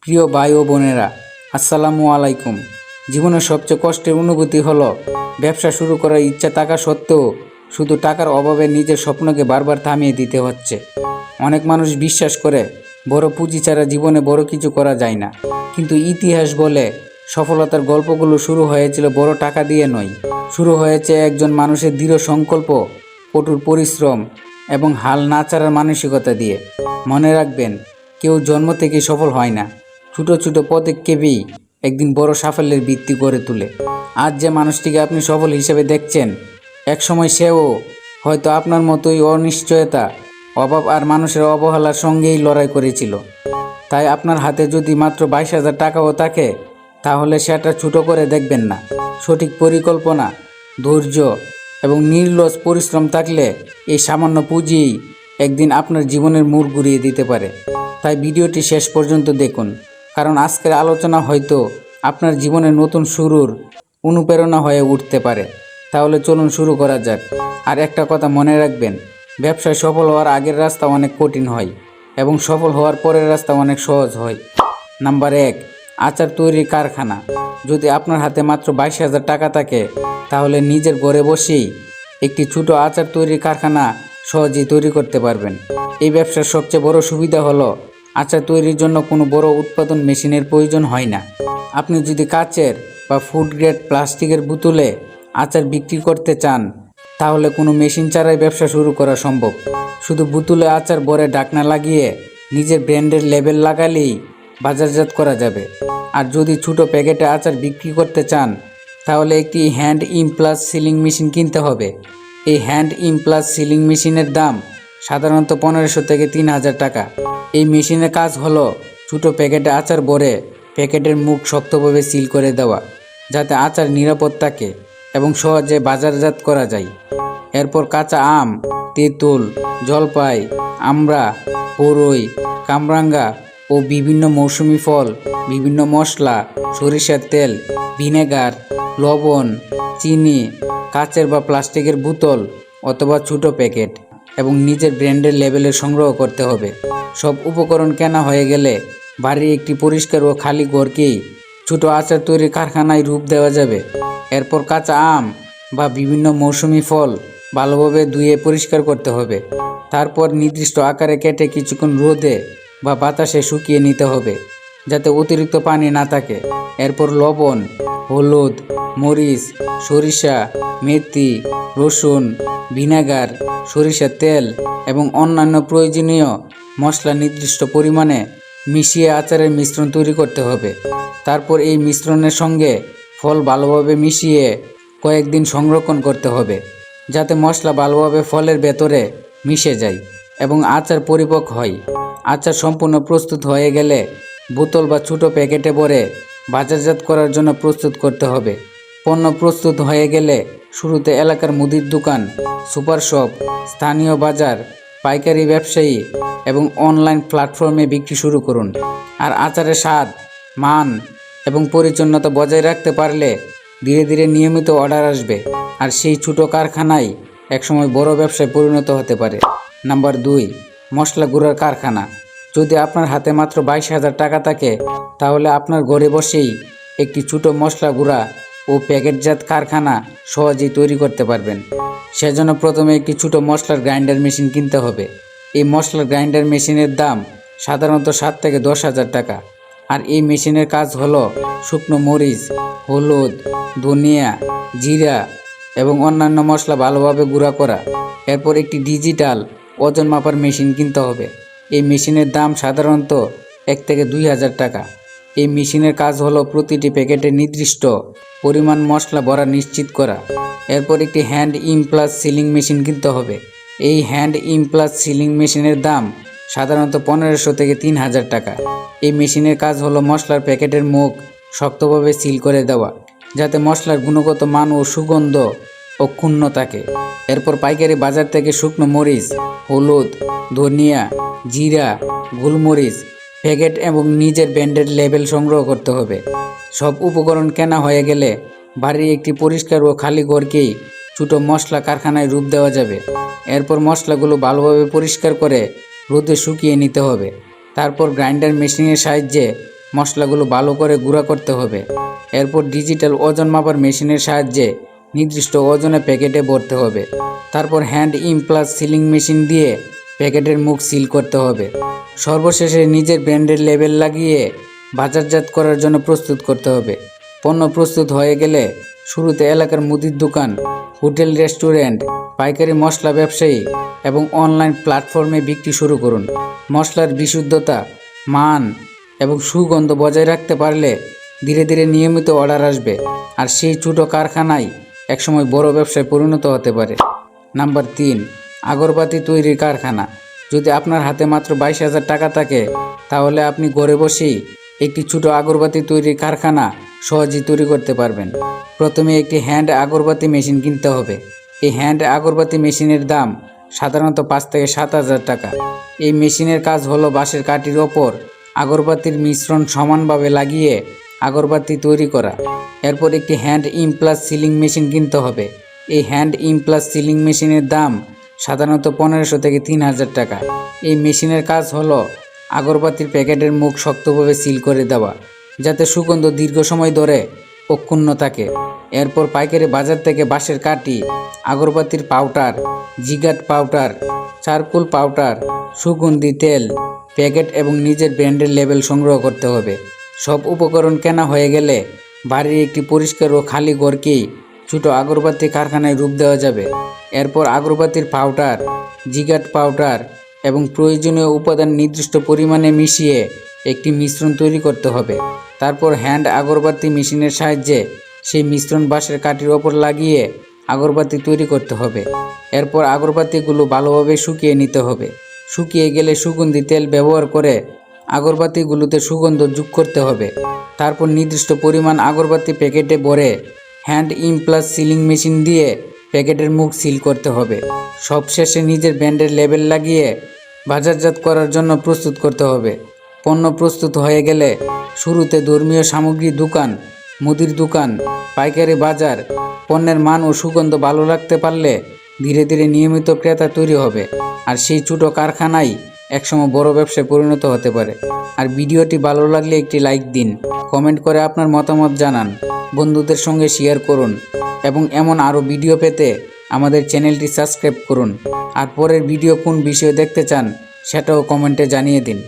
প্রিয় ভাই ও বোনেরা, আসসালামু আলাইকুম। জীবনের সবচেয়ে কষ্টের অনুভূতি হলো ব্যবসা শুরু করার ইচ্ছা থাকা সত্ত্বেও শুধু টাকার অভাবে নিজের স্বপ্নকে বারবার থামিয়ে দিতে হচ্ছে। অনেক মানুষ বিশ্বাস করে বড় পুঁজি ছাড়া জীবনে বড় কিছু করা যায় না, কিন্তু ইতিহাস বলে সফলতার গল্পগুলো শুরু হয়েছিল বড় টাকা দিয়ে নয়। শুরু হয়েছে একজন মানুষের দৃঢ় সংকল্প, কঠোর পরিশ্রম এবং হাল না ছাড়ার মানসিকতা দিয়ে। মনে রাখবেন, কেউ জন্ম থেকে সফল হয় না, ছোটো ছোটো পদক্ষেপেই একদিন বড় সাফল্যের ভিত্তি গড়ে তোলে। আজ যে মানুষটিকে আপনি সফল হিসেবে দেখছেন, একসময় সেও হয়তো আপনার মতোই অনিশ্চয়তা, অভাব আর মানুষের অবহেলার সঙ্গেই লড়াই করেছিল। তাই আপনার হাতে যদি মাত্র 22,000 টাকাও থাকে, তাহলে সেটা ছোটো করে দেখবেন না। সঠিক পরিকল্পনা, ধৈর্য এবং নির্লস পরিশ্রম থাকলে এই সামান্য পুঁজিই একদিন আপনার জীবনের মোড় ঘুরিয়ে দিতে পারে। তাই ভিডিওটি শেষ পর্যন্ত দেখুন, কারণ আজকের আলোচনা হয়তো আপনার জীবনের নতুন শুরুর অনুপ্রেরণা হয়ে উঠতে পারে। তাহলে চলুন শুরু করা যাক। আর একটা কথা মনে রাখবেন, ব্যবসায় সফল হওয়ার আগের রাস্তা অনেক কঠিন হয় এবং সফল হওয়ার পরের রাস্তা অনেক সহজ হয়। নাম্বার 1, আচার তৈরির কারখানা। যদি আপনার হাতে মাত্র 22,000 টাকা থাকে, তাহলে নিজের ঘরে বসেই একটি ছোটো আচার তৈরির কারখানা সহজেই তৈরি করতে পারবেন। এই ব্যবসার সবচেয়ে বড় সুবিধা হলো আচার তৈরির জন্য কোনো বড় উৎপাদন মেশিনের প্রয়োজন হয় না। আপনি যদি কাচের বা ফুড গ্রেড প্লাস্টিকের বোতলে আচার বিক্রি করতে চান, তাহলে কোনো মেশিন ছাড়াই ব্যবসা শুরু করা সম্ভব। শুধু বোতলে আচার ভরে ঢাকনা লাগিয়ে নিজের ব্র্যান্ডের লেবেল লাগালেই বাজারজাত করা যাবে। আর যদি ছোটো প্যাকেটে আচার বিক্রি করতে চান, তাহলে একটি হ্যান্ড ইমপ্লাস সিলিং মেশিন কিনতে হবে। এই হ্যান্ড ইমপ্লাস সিলিং মেশিনের দাম সাধারণত 1500 থেকে 3000 টাকা। এই মেশিনের কাজ হলো ছোটো প্যাকেটে আচার ভরে প্যাকেটের মুখ শক্তভাবে সিল করে দেওয়া, যাতে আচার নিরাপদ থাকে এবং সহজে বাজারজাত করা যায়। এরপর কাঁচা আম, তেঁতুল, জলপাই, আমড়া, বরই, কামরাঙ্গা ও বিভিন্ন মৌসুমি ফল, বিভিন্ন মশলা, সরিষার তেল, ভিনেগার, লবণ, চিনি, কাচের বা প্লাস্টিকের বোতল অথবা ছোটো প্যাকেট এবং নিজের ব্র্যান্ডের লেবেলে সংগ্রহ করতে হবে। সব উপকরণ কেনা হয়ে গেলে বাড়ির একটি পরিষ্কার ও খালি ঘরকেই ছোটো আচার তৈরির কারখানায় রূপ দেওয়া যাবে। এরপর কাঁচা আম বা বিভিন্ন মৌসুমি ফল ভালোভাবে ধুয়ে পরিষ্কার করতে হবে। তারপর নির্দিষ্ট আকারে কেটে কিছুক্ষণ রোদে বা বাতাসে শুকিয়ে নিতে হবে, যাতে অতিরিক্ত পানি না থাকে। এরপর লবণ, হলুদ, মরিচ, সরিষা, মেথি, রসুন, ভিনেগার, সরিষার তেল এবং অন্যান্য প্রয়োজনীয় মশলা নির্দিষ্ট পরিমাণে মিশিয়ে আচারের মিশ্রণ তৈরি করতে হবে। তারপর এই মিশ্রণের সঙ্গে ফল ভালোভাবে মিশিয়ে কয়েকদিন সংরক্ষণ করতে হবে, যাতে মশলা ভালোভাবে ফলের ভেতরে মিশে যায় এবং আচার পরিপক্ক হয়। আচার সম্পূর্ণ প্রস্তুত হয়ে গেলে বোতল বা ছোটো প্যাকেটে ভরে বাজারজাত করার জন্য প্রস্তুত করতে হবে। পণ্য প্রস্তুত হয়ে গেলে শুরুতে এলাকার মুদির দোকান, সুপার শপ, স্থানীয় বাজার, পাইকারি ব্যবসায়ী এবং অনলাইন প্ল্যাটফর্মে বিক্রি শুরু করুন। আর আচারের স্বাদ, মান এবং পরিচ্ছন্নতা বজায় রাখতে পারলে ধীরে ধীরে নিয়মিত অর্ডার আসবে, আর সেই ছোটো কারখানাই একসময় বড় ব্যবসায় পরিণত হতে পারে। নাম্বার 2, মশলা গুঁড়ার কারখানা। যদি আপনার হাতে মাত্র 22,000 টাকা থাকে, তাহলে আপনার ঘরে বসেই একটি ছোটো মশলা গুঁড়া ও প্যাকেটজাত কারখানা সহজেই তৈরি করতে পারবেন। সেজন্য প্রথমে একটি ছোটো মশলার গ্রাইন্ডার মেশিন কিনতে হবে। এই মশলার গ্রাইন্ডার মেশিনের দাম সাধারণত 7 থেকে 10,000 টাকা। আর এই মেশিনের কাজ হলো শুকনো মরিচ, হলুদ, ধনিয়া, জিরা এবং অন্যান্য মশলা ভালোভাবে গুঁড়া করা। এরপর একটি ডিজিটাল ওজন মাপার মেশিন কিনতে হবে। এই মেশিনের দাম সাধারণত 1 থেকে 2,000 টাকা। এই মেশিনের কাজ হলো প্রতিটি প্যাকেটে নির্দিষ্ট পরিমাণ মশলা ভরা নিশ্চিত করা। এরপর একটি হ্যান্ড ইমপ্লাস সিলিং মেশিন কিনতে হবে। এই হ্যান্ড ইমপ্লাস সিলিং মেশিনের দাম সাধারণত 1500 থেকে 3000 টাকা। এই মেশিনের কাজ হলো মশলার প্যাকেটের মুখ শক্তভাবে সিল করে দেওয়া, যাতে মশলার গুণগত মান ও সুগন্ধ অক্ষুণ্ণ থাকে। এরপর পাইকারি বাজার থেকে শুকনো মরিচ, হলুদ, ধনিয়া, জিরা, গোলমরিচ প্যাকেট এবং নিজের ব্র্যান্ডের লেবেল সংগ্রহ করতে হবে। সব উপকরণ কেনা হয়ে গেলে বাড়ির একটি পরিষ্কার ও খালি ঘরকেই ছোটো মশলা কারখানায় রূপ দেওয়া যাবে। এরপর মশলাগুলো ভালোভাবে পরিষ্কার করে রোদে শুকিয়ে নিতে হবে। তারপর গ্রাইন্ডার মেশিনের সাহায্যে মশলাগুলো ভালো করে গুঁড়া করতে হবে। এরপর ডিজিটাল ওজন মাপার মেশিনের সাহায্যে নির্দিষ্ট ওজনে প্যাকেটে ভরতে হবে। তারপর হ্যান্ড ইমপ্লাস সিলিং মেশিন দিয়ে প্যাকেটের মুখ সিল করতে হবে। সর্বশেষে নিজের ব্র্যান্ডের লেবেল লাগিয়ে বাজারজাত করার জন্য প্রস্তুত করতে হবে। পণ্য প্রস্তুত হয়ে গেলে শুরুতে এলাকার মুদির দোকান, হোটেল, রেস্টুরেন্ট, পাইকারি মশলা ব্যবসায়ী এবং অনলাইন প্ল্যাটফর্মে বিক্রি শুরু করুন। মশলার বিশুদ্ধতা, মান এবং সুগন্ধ বজায় রাখতে পারলে ধীরে ধীরে নিয়মিত অর্ডার আসবে, আর সেই ছোটো কারখানায় একসময় বড় ব্যবসায় পরিণত হতে পারে। নাম্বার 3, আগরবাতি তৈরির কারখানা। যদি আপনার হাতে মাত্র 22,000 টাকা থাকে, তাহলে আপনি ঘরে বসেই একটি ছোটো আগরবাতি তৈরির কারখানা সহজেই তৈরি করতে পারবেন। প্রথমে একটি হ্যান্ড আগরবাতি মেশিন কিনতে হবে। এই হ্যান্ড আগরবাতি মেশিনের দাম সাধারণত 5 থেকে 7,000 টাকা। এই মেশিনের কাজ হলো বাঁশের কাঠির ওপর আগরবাতির মিশ্রণ সমানভাবে লাগিয়ে আগরবাতি তৈরি করা। এরপর একটি হ্যান্ড ইমপ্লাস সিলিং মেশিন কিনতে হবে। এই হ্যান্ড ইমপ্লাস সিলিং মেশিনের দাম সাধারণত 1500 থেকে 3000 টাকা। এই মেশিনের কাজ হলো আগরবাতির প্যাকেটের মুখ শক্তভাবে সিল করে দেওয়া, যাতে সুগন্ধ দীর্ঘ সময় ধরে অক্ষুণ্ণ থাকে। এরপর পাইকারি বাজার থেকে বাঁশের কাঠি, আগরবাতির পাউডার, জিগাট পাউডার, চারকোল পাউডার, সুগন্ধি তেল, প্যাকেট এবং নিজের ব্র্যান্ডের লেবেল সংগ্রহ করতে হবে। সব উপকরণ কেনা হয়ে গেলে বাড়ির একটি পরিষ্কার ও খালি ঘরকেই ছোটো আগরবাতি কারখানায় রূপ দেওয়া যাবে। এরপর আগরবাতির পাউডার, জিগাট পাউডার এবং প্রয়োজনীয় উপাদান নির্দিষ্ট পরিমাণে মিশিয়ে একটি মিশ্রণ তৈরি করতে হবে। তারপর হ্যান্ড আগরবাতি মেশিনের সাহায্যে সেই মিশ্রণ বাঁশের কাঠির ওপর লাগিয়ে আগরবাতি তৈরি করতে হবে। এরপর আগরবাতিগুলো ভালোভাবে শুকিয়ে নিতে হবে। শুকিয়ে গেলে সুগন্ধি তেল ব্যবহার করে আগরবাতিগুলোতে সুগন্ধ যোগ করতে হবে। তারপর নির্দিষ্ট পরিমাণ আগরবাতি প্যাকেটে ভরে হ্যান্ড ইমপ্লাস সিলিং মেশিন দিয়ে প্যাকেটের মুখ সিল করতে হবে। সবশেষে নিজের ব্র্যান্ডের লেবেল লাগিয়ে বাজারজাত করার জন্য প্রস্তুত করতে হবে। পণ্য প্রস্তুত হয়ে গেলে শুরুতে ধর্মীয় সামগ্রী দোকান, মুদির দোকান, পাইকারি বাজার পণ্যের মান ও সুগন্ধ ভালো রাখতে পারলে ধীরে ধীরে নিয়মিত ক্রেতা তৈরি হবে, আর সেই ছোটো কারখানাই একসময় বড় ব্যবসায় পরিণত হতে পারে। আর ভিডিওটি ভালো লাগলে একটি লাইক দিন, কমেন্ট করে আপনার মতামত জানান, বন্ধুদের সঙ্গে শেয়ার করুন এবং এমন আরও ভিডিও পেতে আমাদের চ্যানেলটি সাবস্ক্রাইব করুন। আর পরের ভিডিও কোন বিষয়ে দেখতে চান সেটাও কমেন্টে জানিয়ে দিন।